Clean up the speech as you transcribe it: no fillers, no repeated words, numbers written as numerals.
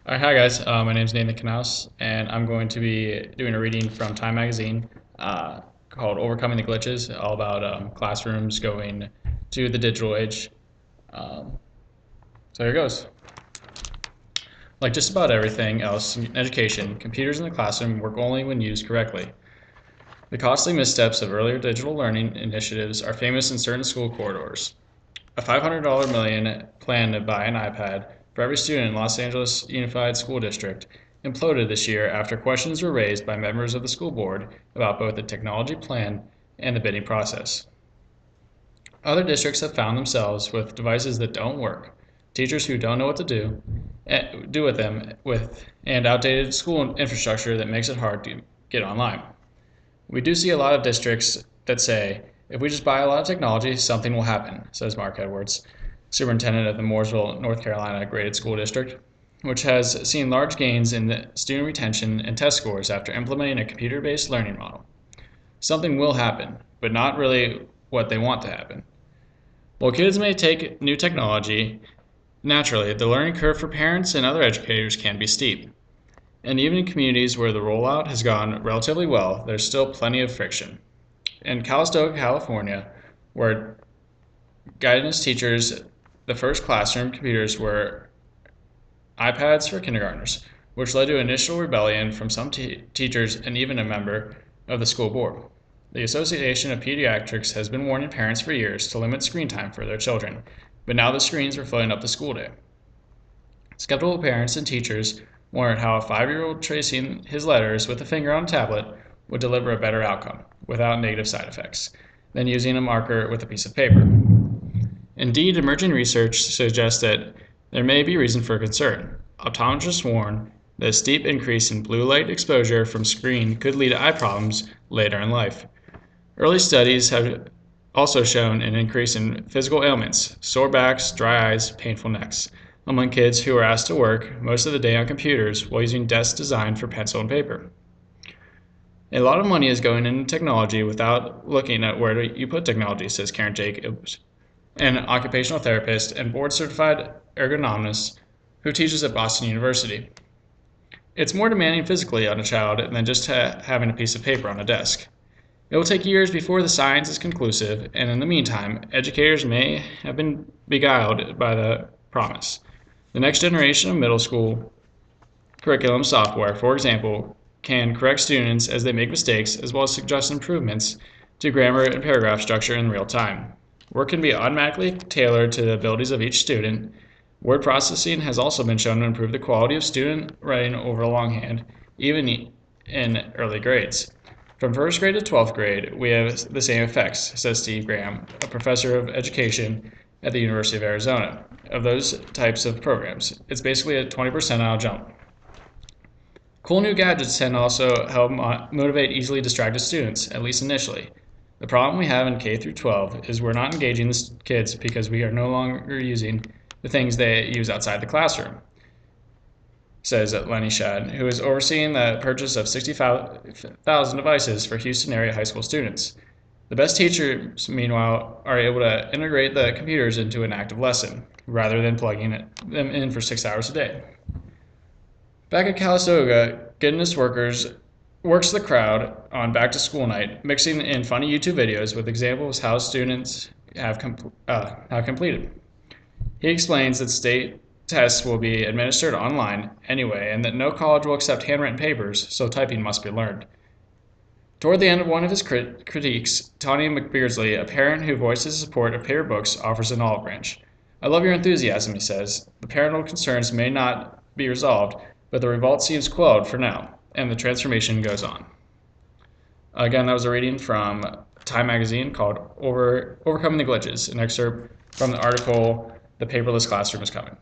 All right, hi guys. My name is Knaus, and I'm going to be doing a reading from Time Magazine called "Overcoming the Glitches," all about classrooms going to the digital age. Um, so here goes. Like just about everything else in education, computers in the classroom work only when used correctly. The costly missteps of earlier digital learning initiatives are famous in certain school corridors. A $500 million plan to buy an iPad for every student in Los Angeles Unified School District imploded this year after questions were raised by members of the school board about both the technology plan and the bidding process. Other districts have found themselves with devices that don't work, teachers who don't know what to do with them, and outdated school infrastructure that makes it hard to get online. We do see a lot of districts that say, if we just buy a lot of technology, something will happen, says Mark Edwards, superintendent of the Mooresville, North Carolina graded school district, which has seen large gains in the student retention and test scores after implementing a computer-based learning model. Something will happen, but not really what they want to happen. While kids may take new technology, naturally, the learning curve for parents and other educators can be steep. And even in communities where the rollout has gone relatively well, there's still plenty of friction. In Calistoga, California, where guidance teachers, the first classroom computers were iPads for kindergartners, which led to initial rebellion from some teachers and even a member of the school board. The Association of Pediatrics has been warning parents for years to limit screen time for their children, but now the screens were filling up the school day. Skeptical parents and teachers wondered how a 5-year-old tracing his letters with a finger on a tablet would deliver a better outcome, without negative side effects, than using a marker with a piece of paper. Indeed, emerging research suggests that there may be reason for concern. Optometrists warn that a steep increase in blue light exposure from screen could lead to eye problems later in life. Early studies have also shown an increase in physical ailments, sore backs, dry eyes, painful necks, among kids who are asked to work most of the day on computers while using desks designed for pencil and paper. A lot of money is going into technology without looking at where you put technology, says Karen Jacobs, an occupational therapist and board-certified ergonomist who teaches at Boston University. It's more demanding physically on a child than just having a piece of paper on a desk. It will take years before the science is conclusive, and in the meantime, educators may have been beguiled by the promise. The next generation of middle school curriculum software, for example, can correct students as they make mistakes, as well as suggest improvements to grammar and paragraph structure in real time. Work can be automatically tailored to the abilities of each student. Word processing has also been shown to improve the quality of student writing over longhand, even in early grades. From first grade to 12th grade, we have the same effects, says Steve Graham, a professor of education at the University of Arizona, of those types of programs. It's basically a 20 percentile jump. Cool new gadgets tend to also help motivate easily distracted students, at least initially. The problem we have in K through 12 is we're not engaging the kids because we are no longer using the things they use outside the classroom, says Lenny Shad, who is overseeing the purchase of 60,000 devices for Houston area high school students. The best teachers, meanwhile, are able to integrate the computers into an active lesson, rather than plugging them in for 6 hours a day. Back at Calistoga, Goodness works the crowd on back to school night, mixing in funny YouTube videos with examples how students have completed. He explains that state tests will be administered online anyway, and that no college will accept handwritten papers, so typing must be learned. Toward the end of one of his critiques, Tanya McBeardsley, a parent who voices support of paper books, offers an olive branch. I love your enthusiasm, he says. The parental concerns may not be resolved, but the revolt seems quelled for now, and the transformation goes on. Again, that was a reading from Time Magazine called Overcoming the Glitches, an excerpt from the article, The Paperless Classroom is Coming.